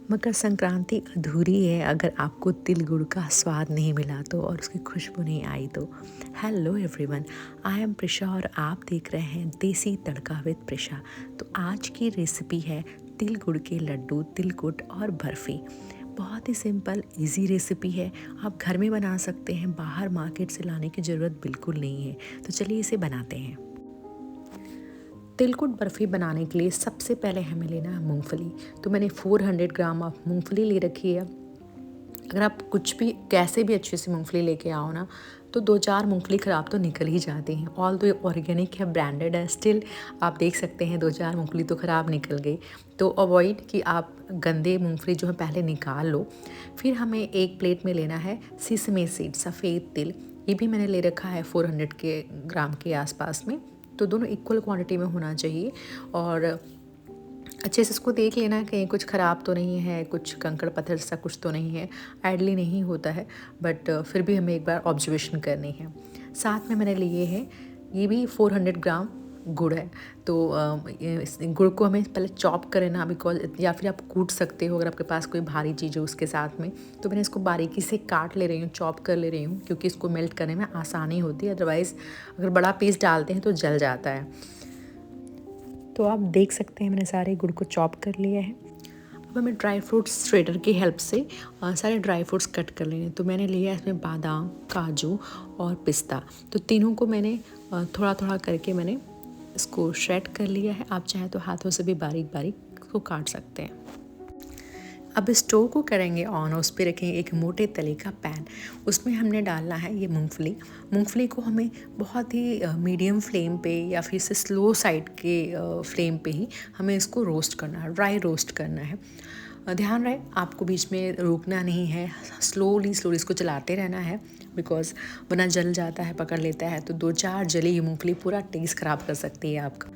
मकर संक्रांति अधूरी है अगर आपको तिल गुड़ का स्वाद नहीं मिला तो और उसकी खुशबू नहीं आई तो। Hello everyone, I am Prisha और आप देख रहे हैं देसी तड़का विद प्रिशा। तो आज की रेसिपी है तिल गुड़ के लड्डू, तिलकुट और बर्फ़ी। बहुत ही सिंपल इजी रेसिपी है, आप घर में बना सकते हैं, बाहर मार्केट से लाने की ज़रूरत बिल्कुल नहीं है। तो चलिए इसे बनाते हैं। तिलकुट बर्फ़ी बनाने के लिए सबसे पहले हमें लेना है मूंगफली। तो मैंने 400 ग्राम ऑफ मूंगफली ले रखी है। अगर आप कुछ भी कैसे भी अच्छी सी मूंगफली लेके आओ ना, तो 2-4 मूंगफली ख़राब तो निकल ही जाती हैं। ऑल दो ऑर्गेनिक है, ब्रांडेड है, स्टिल आप देख सकते हैं 2-4 मूंगफली तो ख़राब निकल गई। तो अवॉइड कि आप गंदे मूंगफली जो है पहले निकाल लो। फिर हमें एक प्लेट में लेना है सिसमे सीड, सफ़ेद तिल। ये भी मैंने ले रखा है 400 ग्राम के आसपास में। तो दोनों इक्वल क्वांटिटी में होना चाहिए और अच्छे से इसको देख लेना है कहीं कुछ ख़राब तो नहीं है, कुछ कंकड़ पत्थर सा कुछ तो नहीं है। आइडली नहीं होता है, बट फिर भी हमें एक बार ऑब्जर्वेशन करनी है। साथ में मैंने लिए हैं, ये भी 400 ग्राम गुड़ है। तो इस गुड़ को हमें पहले चॉप कर लेना, बिकॉज या फिर आप कूट सकते हो अगर आपके पास कोई भारी चीज़ हो उसके साथ में। तो मैंने इसको बारीकी से काट ले रही हूँ, चॉप कर ले रही हूँ, क्योंकि इसको मेल्ट करने में आसानी होती है। अदरवाइज़ अगर बड़ा पीस डालते हैं तो जल जाता है। तो आप देख सकते हैं मैंने सारे गुड़ को चॉप कर लिया है। अब हमें ड्राई फ्रूट्स श्रेडर की हेल्प से सारे ड्राई फ्रूट्स कट कर लेने। तो मैंने लिया इसमें बादाम, काजू और पिस्ता। तो तीनों को मैंने थोड़ा थोड़ा करके मैंने इसको श्रेड कर लिया है। आप चाहें तो हाथों से भी बारीक बारीक इसको काट सकते हैं। अब स्टोव को करेंगे ऑन और उस पर रखेंगे एक मोटे तले का पैन। उसमें हमने डालना है ये मूंगफली को हमें बहुत ही मीडियम फ्लेम पे या फिर से स्लो साइड के फ्लेम पे ही हमें इसको रोस्ट करना है, ड्राई रोस्ट करना है। ध्यान रहे आपको बीच में रोकना नहीं है, स्लोली इसको चलाते रहना है, बिकॉज वरना जल जाता है, पकड़ लेता है। तो 2-4 जली हुई मूंगफली पूरा टेस्ट ख़राब कर सकती है आपका।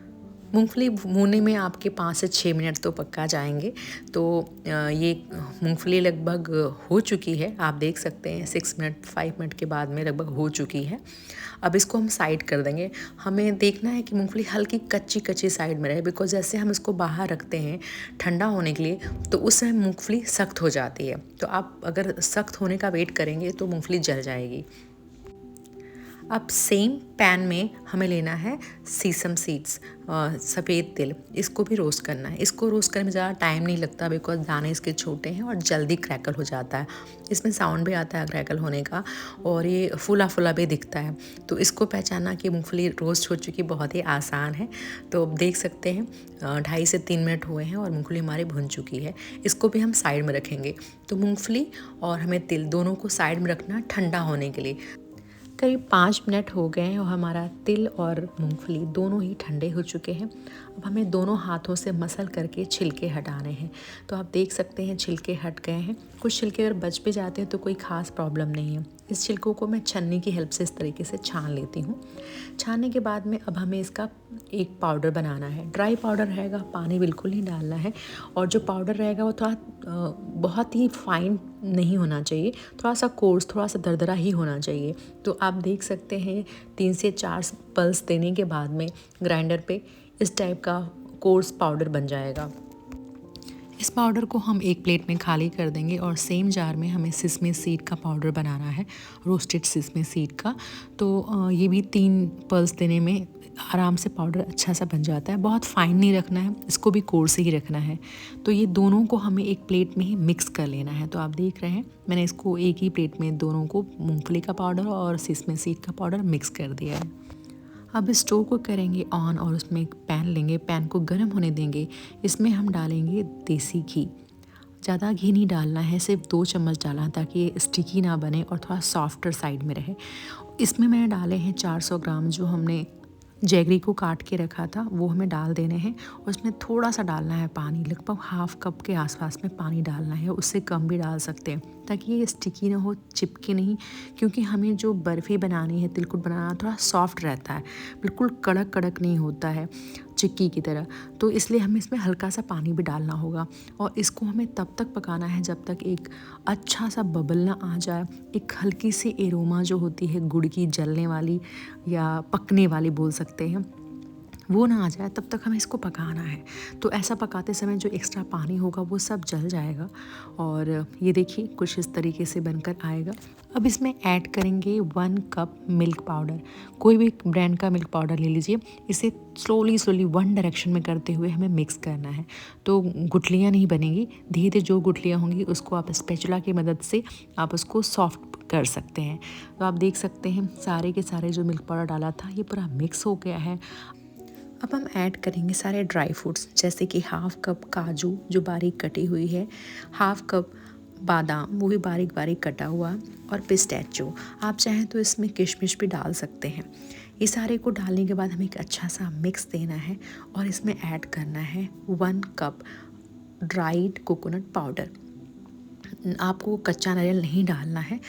मूंगफली भूनने में आपके 5 से 6 मिनट तो पक्का जाएंगे। तो ये मूंगफली लगभग हो चुकी है, आप देख सकते हैं 6 मिनट 5 मिनट के बाद में लगभग हो चुकी है। अब इसको हम साइड कर देंगे। हमें देखना है कि मूंगफली हल्की कच्ची साइड में रहे, बिकॉज जैसे हम इसको बाहर रखते हैं ठंडा होने के लिए तो उस समय मूंगफली सख्त हो जाती है। तो आप अगर सख्त होने का वेट करेंगे तो मूंगफली जल जाएगी। अब सेम पैन में हमें लेना है सीसम सीड्स, सफ़ेद तिल। इसको भी रोस्ट करना है। इसको रोस्ट करने में ज़्यादा टाइम नहीं लगता, बिकॉज दाने इसके छोटे हैं और जल्दी क्रैकल हो जाता है। इसमें साउंड भी आता है क्रैकल होने का और ये फूला फूला भी दिखता है। तो इसको पहचानना कि मूंगफली रोस्ट हो चुकी बहुत ही आसान है। तो अब देख सकते हैं 2.5 से 3 मिनट हुए हैं और मूंगफली हमारी भुन चुकी है। इसको भी हम साइड में रखेंगे। तो मूंगफली और हमें तिल दोनों को साइड में रखना ठंडा होने के लिए। करीब 5 मिनट हो गए हैं और हमारा तिल और मूंगफली दोनों ही ठंडे हो चुके हैं। अब हमें दोनों हाथों से मसल करके छिलके हटाने हैं। तो आप देख सकते हैं छिलके हट गए हैं। कुछ छिलके अगर बच भी जाते हैं तो कोई ख़ास प्रॉब्लम नहीं है। इस छिलकों को मैं छन्नी की हेल्प से इस तरीके से छान लेती हूँ। छानने के बाद में अब हमें इसका एक पाउडर बनाना है। ड्राई पाउडर रहेगा, पानी बिल्कुल नहीं डालना है। और जो पाउडर रहेगा वो थोड़ा बहुत ही फाइन नहीं होना चाहिए, थोड़ा सा कोर्स, थोड़ा सा दरदरा ही होना चाहिए। तो आप देख सकते हैं 3 से 4 पल्स देने के बाद में ग्राइंडर पे इस टाइप का कोर्स पाउडर बन जाएगा। इस पाउडर को हम एक प्लेट में खाली कर देंगे और सेम जार में हमें सिसमे सीड का पाउडर बनाना है, रोस्टेड सिसमे सीड का। तो ये भी 3 पल्स देने में आराम से पाउडर अच्छा सा बन जाता है। बहुत फाइन नहीं रखना है, इसको भी कोर्स ही रखना है। तो ये दोनों को हमें एक प्लेट में ही मिक्स कर लेना है। तो आप देख रहे हैं मैंने इसको एक ही प्लेट में दोनों को, मूंगफली का पाउडर और सिसमे सीड का पाउडर मिक्स कर दिया है। अब स्टोव को करेंगे ऑन और उसमें एक पैन लेंगे, पैन को गर्म होने देंगे। इसमें हम डालेंगे देसी घी। ज़्यादा घी नहीं डालना है, सिर्फ 2 चम्मच डालना है ताकि ये स्टिकी ना बने और थोड़ा सॉफ्टर साइड में रहे। इसमें मैंने डाले हैं 400 ग्राम जो हमने जैगरी को काट के रखा था, वो हमें डाल देने हैं। और उसमें थोड़ा सा डालना है पानी, लगभग ½ कप के आसपास में पानी डालना है, उससे कम भी डाल सकते हैं ताकि ये स्टिकी ना हो, चिपके नहीं। क्योंकि हमें जो बर्फ़ी बनानी है, तिलकुट बनाना थोड़ा सॉफ्ट रहता है, बिल्कुल कड़क नहीं होता है चिक्की की तरह। तो इसलिए हमें इसमें हल्का सा पानी भी डालना होगा और इसको हमें तब तक पकाना है जब तक एक अच्छा सा बबल ना आ जाए। एक हल्की सी एरोमा जो होती है गुड़ की, जलने वाली या पकने वाली बोल सकते हैं, वो ना आ जाए तब तक हमें इसको पकाना है। तो ऐसा पकाते समय जो एक्स्ट्रा पानी होगा वो सब जल जाएगा और ये देखिए कुछ इस तरीके से बनकर आएगा। अब इसमें ऐड करेंगे 1 कप मिल्क पाउडर। कोई भी ब्रांड का मिल्क पाउडर ले लीजिए। इसे स्लोली वन डायरेक्शन में करते हुए हमें मिक्स करना है, तो गुठलियाँ नहीं बनेगी। धीरे धीरे जो गुठलियाँ होंगी उसको आप स्पैचुला की मदद से आप उसको सॉफ्ट कर सकते हैं। तो आप देख सकते हैं सारे के सारे जो मिल्क पाउडर डाला था ये पूरा मिक्स हो गया है। अब हम ऐड करेंगे सारे ड्राई फ्रूट्स, जैसे कि हाफ कप काजू जो बारीक कटी हुई है, हाफ कप बादाम वो भी बारीक बारीक कटा हुआ, और पिस्टैचियो। आप चाहें तो इसमें किशमिश भी डाल सकते हैं। ये सारे को डालने के बाद हमें एक अच्छा सा मिक्स देना है और इसमें ऐड करना है 1 कप ड्राइड कोकोनट पाउडर। आपको कच्चा नारियल नहीं डालना है,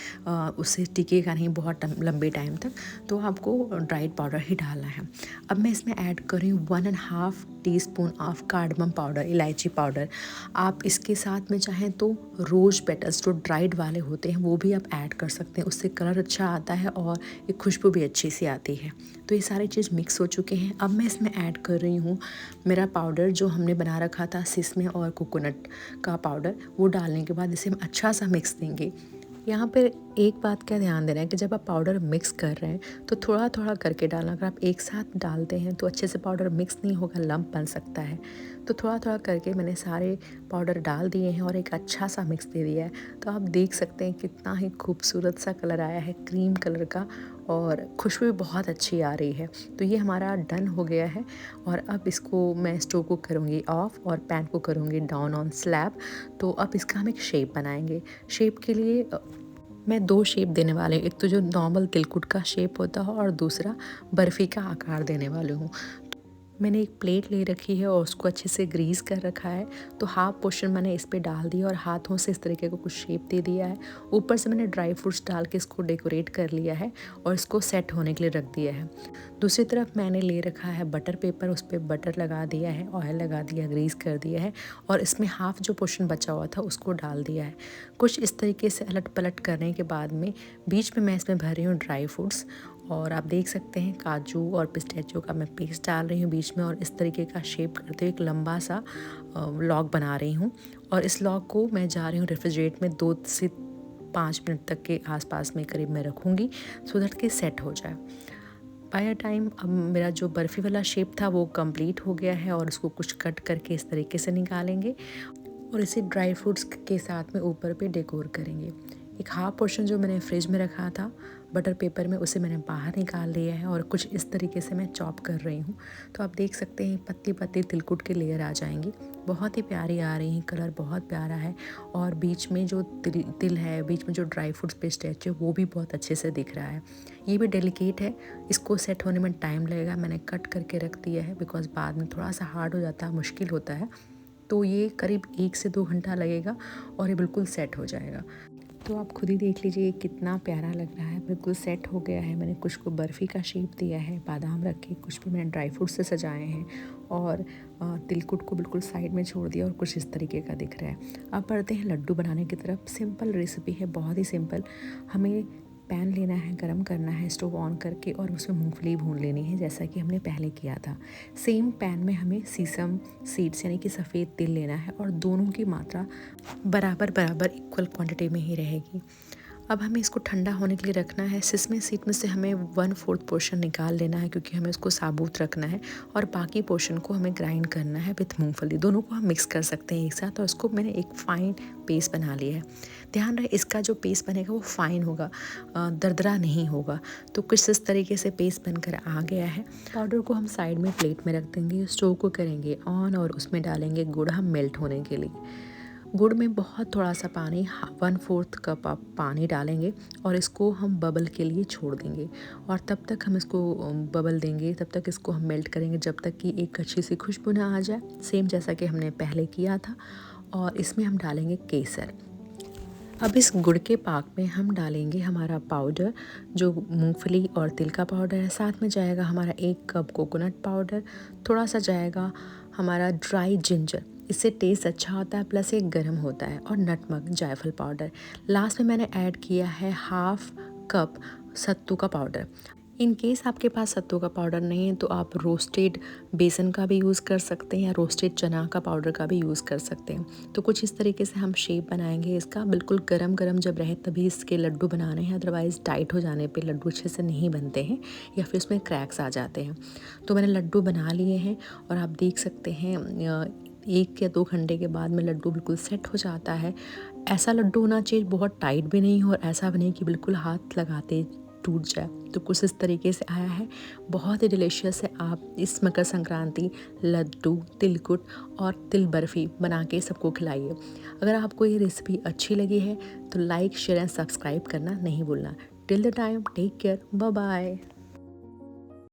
उससे टिकेगा नहीं बहुत लंबे टाइम तक, तो आपको ड्राइड पाउडर ही डालना है। अब मैं इसमें ऐड कर रही हूँ 1.5 टीस्पून ऑफ कार्डमम पाउडर, इलायची पाउडर। आप इसके साथ में चाहें तो रोज़ पेटल्स जो ड्राइड वाले होते हैं वो भी आप ऐड कर सकते हैं, उससे कलर अच्छा आता है और एक खुशबू भी अच्छी सी आती है। तो ये सारी चीज़ मिक्स हो चुके हैं। अब मैं इसमें ऐड कर रही हूँ मेरा पाउडर जो हमने बना रखा था सिसमे और कोकोनट का पाउडर, वो डालने के बाद इसे हम अच्छा सा मिक्स देंगे। यहाँ पर एक बात का ध्यान देना है कि जब आप पाउडर मिक्स कर रहे हैं तो थोड़ा थोड़ा करके डालना। अगर आप एक साथ डालते हैं तो अच्छे से पाउडर मिक्स नहीं होगा, लंप बन सकता है। तो थोड़ा थोड़ा करके मैंने सारे पाउडर डाल दिए हैं और एक अच्छा सा मिक्स दे दिया है। तो आप देख सकते हैं कितना ही खूबसूरत सा कलर आया है, क्रीम कलर का, और खुशबू भी बहुत अच्छी आ रही है। तो ये हमारा डन हो गया है और अब इसको मैं स्टोव को करूँगी ऑफ और पैन को करूँगी डाउन ऑन स्लैब। तो अब इसका हम एक शेप बनाएंगे। शेप के लिए मैं 2 शेप देने वाले हूँ, एक तो जो नॉर्मल तिलकुट का शेप होता है और दूसरा बर्फ़ी का आकार देने वाली हूँ। मैंने एक प्लेट ले रखी है और उसको अच्छे से ग्रीस कर रखा है, तो हाफ पोर्शन मैंने इस पे डाल दिया और हाथों से इस तरीके को कुछ शेप दे दिया है। ऊपर से मैंने ड्राई फ्रूट्स डाल के इसको डेकोरेट कर लिया है और इसको सेट होने के लिए रख दिया है। दूसरी तरफ मैंने ले रखा है बटर पेपर, उस पर बटर लगा दिया है, ऑयल लगा दिया, ग्रीस कर दिया है और इसमें हाफ जो पोर्शन बचा हुआ था उसको डाल दिया है। कुछ इस तरीके से अलट पलट करने के बाद में बीच में मैं इसमें भर रही हूँ ड्राई फ्रूट्स, और आप देख सकते हैं काजू और पिस्टैचियो का मैं पेस्ट डाल रही हूँ बीच में, और इस तरीके का शेप करते हुए एक लंबा सा लॉग बना रही हूँ। और इस लॉग को मैं जा रही हूँ रेफ्रिजरेट में 2 से 5 मिनट तक के आसपास में करीब मैं रखूँगी, सो दैट कि सेट हो जाए। बाय टाइम अब मेरा जो बर्फ़ी वाला शेप था वो कंप्लीट हो गया है और उसको कुछ कट करके इस तरीके से निकालेंगे और इसे ड्राई फ्रूट्स के साथ में ऊपर पे डेकोर करेंगे। एक हाफ पोर्शन जो मैंने फ्रिज में रखा था बटर पेपर में, उसे मैंने बाहर निकाल लिया है और कुछ इस तरीके से मैं चॉप कर रही हूँ। तो आप देख सकते हैं पत्ती पत्ती तिलकुट के लेयर आ जाएंगी, बहुत ही प्यारी आ रही हैं, कलर बहुत प्यारा है और बीच में जो तिल है, बीच में जो ड्राई फ्रूट्स पिस्टैचियो वो भी बहुत अच्छे से दिख रहा है। ये भी डेलिकेट है, इसको सेट होने में टाइम लगेगा। मैंने कट करके रख दिया है बिकॉज़ बाद में थोड़ा सा हार्ड हो जाता है, मुश्किल होता है। तो ये करीब 1 से 2 घंटा लगेगा और ये बिल्कुल सेट हो जाएगा। तो आप खुद ही देख लीजिए कितना प्यारा लग रहा है, बिल्कुल सेट हो गया है। मैंने कुछ को बर्फ़ी का शेप दिया है, बादाम रखे, कुछ भी मैंने ड्राई फ्रूट से सजाए हैं और तिलकुट को बिल्कुल साइड में छोड़ दिया और कुछ इस तरीके का दिख रहा है। अब बढ़ते हैं लड्डू बनाने की तरफ। सिंपल रेसिपी है, बहुत ही सिंपल। हमें पैन लेना है, गरम करना है स्टोव ऑन करके और उसमें मूंगफली भून लेनी है जैसा कि हमने पहले किया था। सेम पैन में हमें सीसम सीड्स यानी कि सफ़ेद तिल लेना है और दोनों की मात्रा बराबर बराबर इक्वल क्वांटिटी में ही रहेगी। अब हमें इसको ठंडा होने के लिए रखना है। सिसमे सीड में से हमें 1/4 पोर्शन निकाल लेना है क्योंकि हमें उसको साबुत रखना है और बाकी पोर्शन को हमें ग्राइंड करना है विथ मूंगफली। दोनों को हम मिक्स कर सकते हैं एक साथ और उसको मैंने एक फ़ाइन पेस्ट बना लिया है। ध्यान रहे इसका जो पेस्ट बनेगा वो फ़ाइन होगा, दरदरा नहीं होगा। तो कुछ इस तरीके से पेस्ट बनकर आ गया है। पाउडर को हम साइड में प्लेट में रख देंगे, स्टोव को करेंगे ऑन और उसमें डालेंगे गुड़ हम मेल्ट होने के लिए। गुड़ में बहुत थोड़ा सा पानी, 1/4 कप आप पानी डालेंगे और इसको हम बबल के लिए छोड़ देंगे और तब तक हम इसको बबल देंगे, तब तक इसको हम मेल्ट करेंगे जब तक कि एक अच्छी सी खुशबू ना आ जाए, सेम जैसा कि हमने पहले किया था। और इसमें हम डालेंगे केसर। अब इस गुड़ के पाक में हम डालेंगे हमारा पाउडर जो मूंगफली और तिल का पाउडर है, साथ में जाएगा हमारा 1 कप कोकोनट पाउडर, थोड़ा सा जाएगा हमारा ड्राई जिंजर, इससे टेस्ट अच्छा होता है, प्लस एक गर्म होता है, और नटमग जायफल पाउडर। लास्ट में मैंने ऐड किया है 1/2 कप सत्तू का पाउडर। इन केस आपके पास सत्तू का पाउडर नहीं है तो आप रोस्टेड बेसन का भी यूज़ कर सकते हैं या रोस्टेड चना का पाउडर का भी यूज़ कर सकते हैं। तो कुछ इस तरीके से हम शेप बनाएंगे इसका। बिल्कुल गरम गरम जब रहे तभी इसके लड्डू बनाने हैं, अदरवाइज़ टाइट हो जाने पे लड्डू अच्छे से नहीं बनते हैं या फिर उसमें क्रैक्स आ जाते हैं। तो मैंने लड्डू बना लिए हैं और आप देख सकते हैं 1 या 2 घंटे के बाद में लड्डू बिल्कुल सेट हो जाता है। ऐसा लड्डू होना चाहिए, बहुत टाइट भी नहीं हो और ऐसा भी नहीं कि बिल्कुल हाथ लगाते टूट जाए। तो कुछ इस तरीके से आया है, बहुत ही डिलीशियस है। आप इस मकर संक्रांति लड्डू, तिलकुट और तिल बर्फ़ी बना के सबको खिलाइए। अगर आपको ये रेसिपी अच्छी लगी है तो लाइक, शेयर एंड सब्सक्राइब करना नहीं भूलना। Till the time, take care, bye bye.